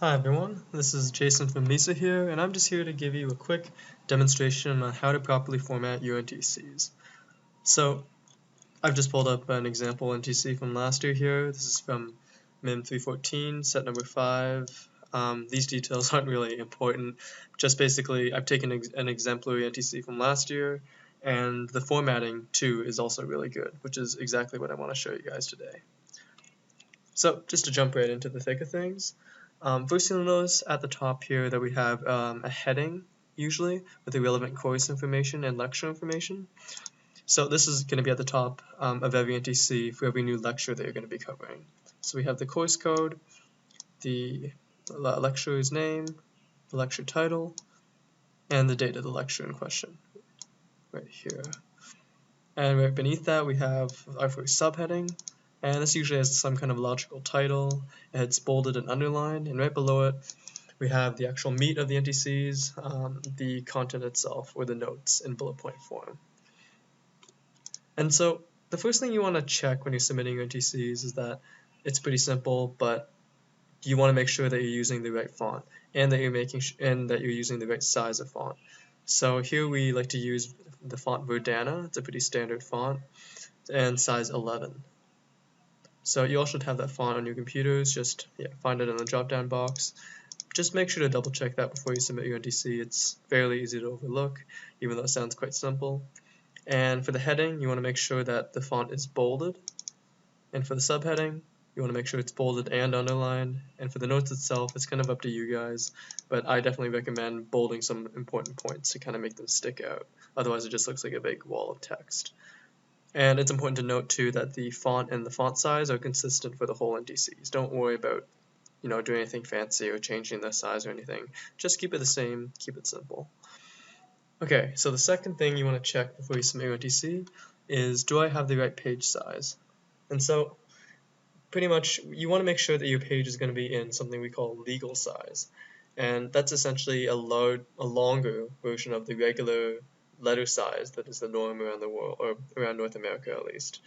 Hi everyone, this is Jason from Lisa here, and I'm just here to give you a quick demonstration on how to properly format your NTCs. So, I've just pulled up an example NTC from last year here. This is from MIM 314, set number 5. These details aren't really important, just basically I've taken an exemplary NTC from last year, and the formatting too is also really good, which is exactly what I want to show you guys today. So, just to jump right into the thick of things, first you'll notice at the top here that we have a heading, usually, with the relevant course information and lecture information. So this is going to be at the top of every NTC for every new lecture that you're going to be covering. So we have the course code, the lecturer's name, the lecture title, and the date of the lecture in question, right here. And right beneath that we have our first subheading, and this usually has some kind of logical title. It's bolded and underlined, and right below it we have the actual meat of the NTCs, the content itself, or the notes in bullet point form. And so the first thing you want to check when you're submitting your NTCs is that it's pretty simple, but you want to make sure that you're using the right font and that you're using the right size of font. So here we like to use the font Verdana. It's a pretty standard font, and size 11. So you all should have that font on your computers. Just find it in the drop-down box. Just make sure to double check that before you submit your NTC. It's fairly easy to overlook, even though it sounds quite simple. And for the heading, you want to make sure that the font is bolded. And for the subheading, you want to make sure it's bolded and underlined. And for the notes itself, it's kind of up to you guys, but I definitely recommend bolding some important points to kind of make them stick out. Otherwise, it just looks like a big wall of text. And it's important to note too that the font and the font size are consistent for the whole NTCs. Don't worry about doing anything fancy or changing the size or anything. Just keep it the same, keep it simple. Okay, so the second thing you want to check before you submit your NTC is, do I have the right page size? And so pretty much you want to make sure that your page is going to be in something we call legal size. And that's essentially a longer version of the regular letter size that is the norm around the world, or around North America at least.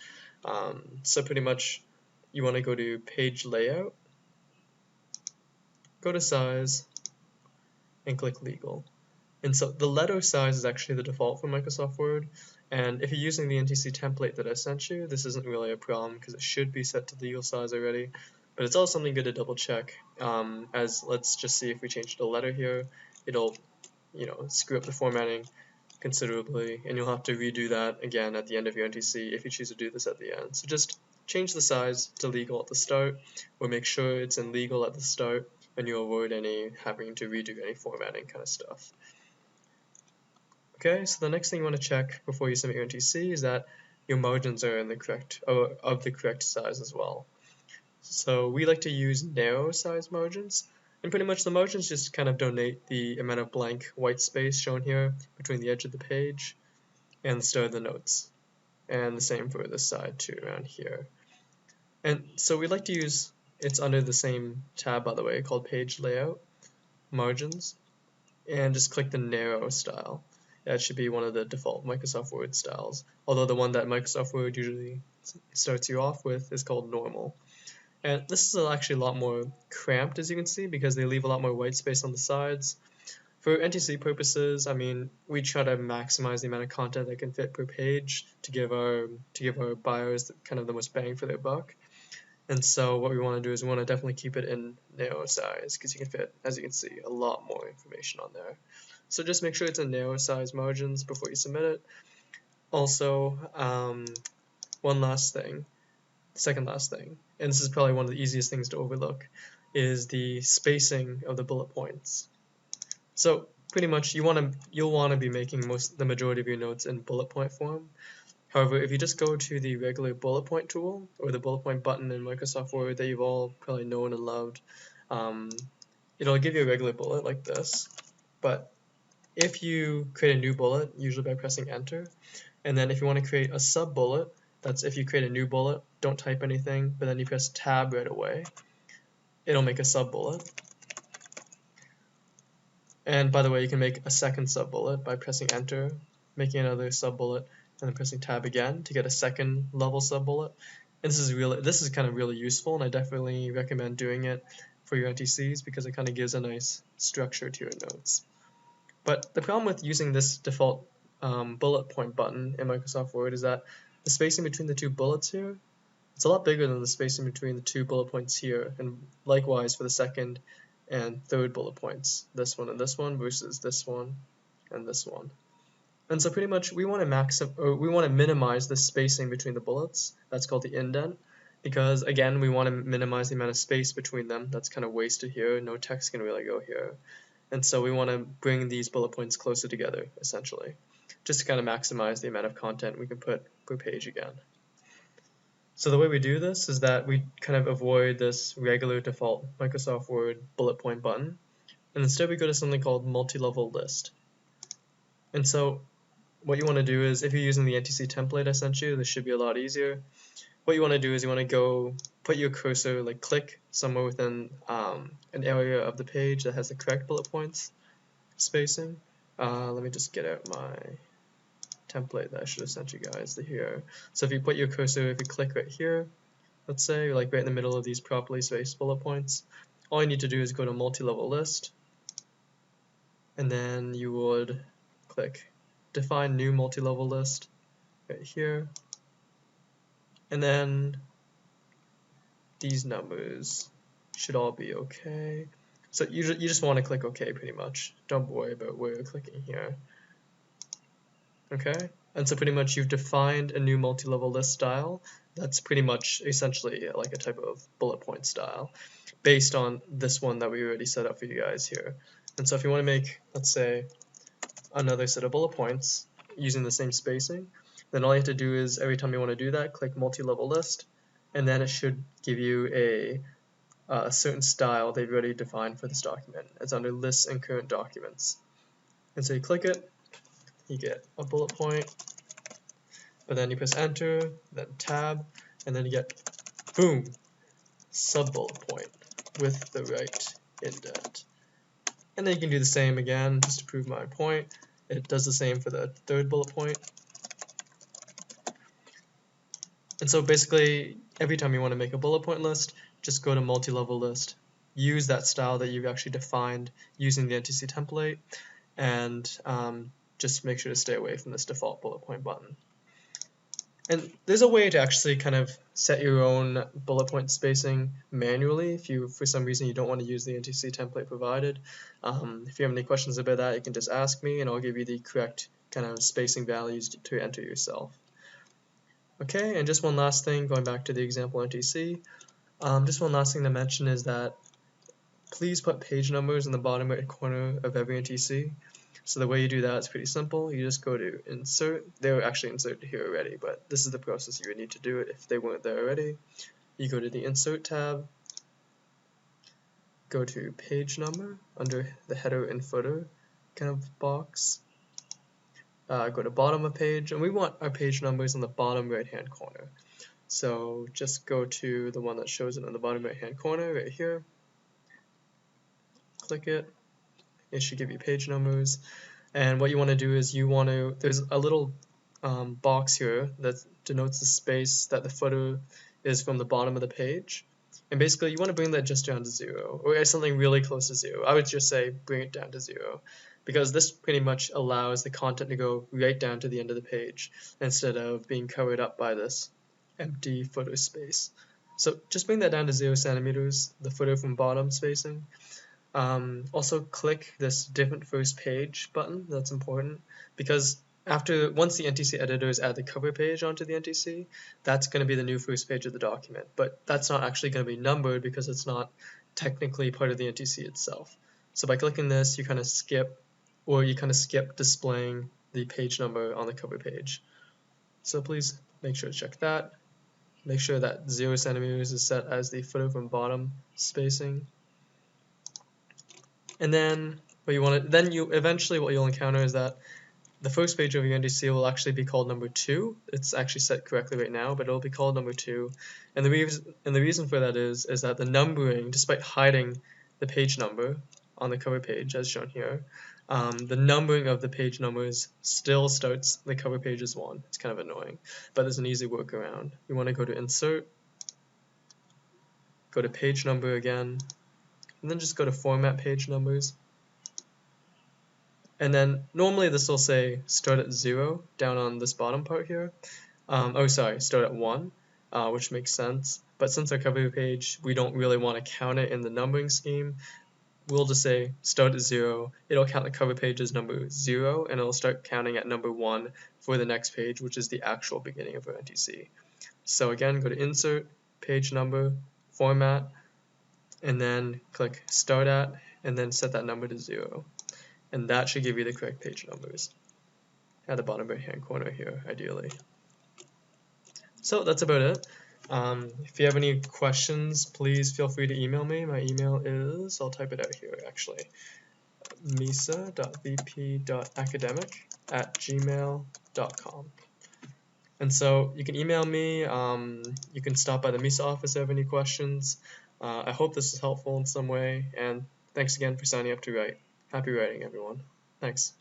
So pretty much you want to go to page layout, go to size, and click legal. And so the letter size is actually the default for Microsoft Word, and if you're using the NTC template that I sent you, this isn't really a problem because it should be set to legal size already, but it's also something good to double check, as let's just see if we change the letter here, it'll screw up the formatting considerably, and you'll have to redo that again at the end of your NTC if you choose to do this at the end. So just change the size to legal at the start, or make sure it's in legal at the start, and you'll avoid having to redo any formatting kind of stuff. Okay, so the next thing you want to check before you submit your NTC is that your margins are in the correct size as well. So we like to use narrow size margins, and pretty much the margins just kind of donate the amount of blank white space shown here between the edge of the page and the start of the notes. And the same for this side too, around here. And so we like to use, it's under the same tab by the way, called Page Layout, Margins, and just click the narrow style. That should be one of the default Microsoft Word styles, although the one that Microsoft Word usually starts you off with is called normal. And this is actually a lot more cramped, as you can see, because they leave a lot more white space on the sides. For NTC purposes, I mean, we try to maximize the amount of content that can fit per page to give our buyers kind of the most bang for their buck. And so what we want to do is we want to definitely keep it in narrow size because you can fit, as you can see, a lot more information on there. So just make sure it's in narrow size margins before you submit it. Also, one last thing, second last thing, and this is probably one of the easiest things to overlook, is the spacing of the bullet points. So pretty much you'll want to be making the majority of your notes in bullet point form. However, if you just go to the regular bullet point tool, or the bullet point button in Microsoft Word that you've all probably known and loved, it'll give you a regular bullet like this. But if you create a new bullet, usually by pressing enter, and then if you want to create a sub bullet, that's if you create a new bullet, don't type anything, but then you press tab right away, it'll make a sub bullet. And by the way, you can make a second sub bullet by pressing enter, making another sub bullet, and then pressing tab again to get a second level sub bullet. And this is kind of really useful, and I definitely recommend doing it for your NTCs because it kind of gives a nice structure to your notes. But the problem with using this default bullet point button in Microsoft Word is that the spacing between the two bullets here, it's a lot bigger than the spacing between the two bullet points here, and likewise for the second and third bullet points, this one and this one versus this one and this one. And so pretty much we want to minimize the spacing between the bullets. That's called the indent, because again we want to minimize the amount of space between them. That's kind of wasted here. No text can really go here. And so we want to bring these bullet points closer together, essentially, just to kind of maximize the amount of content we can put per page again. So the way we do this is that we kind of avoid this regular default Microsoft Word bullet point button, and instead we go to something called multi-level list. And so what you want to do is, if you're using the NTC template I sent you, this should be a lot easier. What you want to do is you want to go put your cursor, like click somewhere within an area of the page that has the correct bullet points spacing. Let me just get out my template that I should have sent you guys to here. So if you put your cursor, if you click right here, let's say, like right in the middle of these properly spaced bullet points, all you need to do is go to multi-level list, and then you would click define new multi-level list right here. And then these numbers should all be okay. So you just want to click OK pretty much. Don't worry about where you're clicking here. Okay? And so pretty much you've defined a new multi-level list style that's pretty much essentially like a type of bullet point style based on this one that we already set up for you guys here. And so if you want to make, let's say, another set of bullet points using the same spacing, then all you have to do is every time you want to do that, click multi-level list, and then it should give you a certain style they've already defined for this document. It's under lists and current documents. And so you click it, you get a bullet point, but then you press enter, then tab, and then you get, boom, sub-bullet point with the right indent. And then you can do the same again just to prove my point. It does the same for the third bullet point. And so basically, every time you want to make a bullet point list, just go to multi-level list, use that style that you've actually defined using the NTC template, and just make sure to stay away from this default bullet point button. And there's a way to actually kind of set your own bullet point spacing manually if you, for some reason, you don't want to use the NTC template provided. If you have any questions about that, you can just ask me and I'll give you the correct kind of spacing values to enter yourself. Okay, and just one last thing, going back to the example NTC, just one last thing to mention is that please put page numbers in the bottom right corner of every NTC. So the way you do that is pretty simple. You just go to insert. They were actually inserted here already, but this is the process you would need to do it if they weren't there already. You go to the insert tab, go to page number under the header and footer kind of box. Go to bottom of page, and we want our page numbers in the bottom right hand corner. So just go to the one that shows it in the bottom right hand corner right here. Click it. It should give you page numbers. And what you want to do is there's a little box here that denotes the space that the footer is from the bottom of the page. And basically you want to bring that just down to 0, or something really close to 0. I would just say bring it down to 0, because this pretty much allows the content to go right down to the end of the page instead of being covered up by this empty footer space. So just bring that down to 0 centimeters, the footer from bottom spacing. Also click this different first page button. That's important because once the NTC editors add the cover page onto the NTC, that's going to be the new first page of the document, but that's not actually going to be numbered because it's not technically part of the NTC itself. So by clicking this, you kind of skip displaying the page number on the cover page. So please make sure to check that. Make sure that 0 centimeters is set as the footer from bottom spacing. And then what you'll encounter is that the first page of your NTC will actually be called number 2. It's actually set correctly right now, but it'll be called number 2. And the reason for that is that the numbering, despite hiding the page number on the cover page as shown here, the numbering of the page numbers still starts the cover page as 1. It's kind of annoying, but there's an easy workaround. You want to go to insert, go to page number again, and then just go to Format Page Numbers. And then normally this will say start at 0 down on this bottom part here. Start at 1, which makes sense. But since our cover page, we don't really want to count it in the numbering scheme, we'll just say start at 0. It'll count the cover page as number 0, and it'll start counting at number 1 for the next page, which is the actual beginning of our NTC. So again, go to Insert, Page Number, Format, and then click Start At, and then set that number to 0. And that should give you the correct page numbers at the bottom right hand corner here, ideally. So that's about it. If you have any questions, please feel free to email me. My email is, I'll type it out here actually, misa.vp.academic@gmail.com. And so you can email me, you can stop by the MISA office if you have any questions. I hope this is helpful in some way, and thanks again for signing up to write. Happy writing, everyone. Thanks.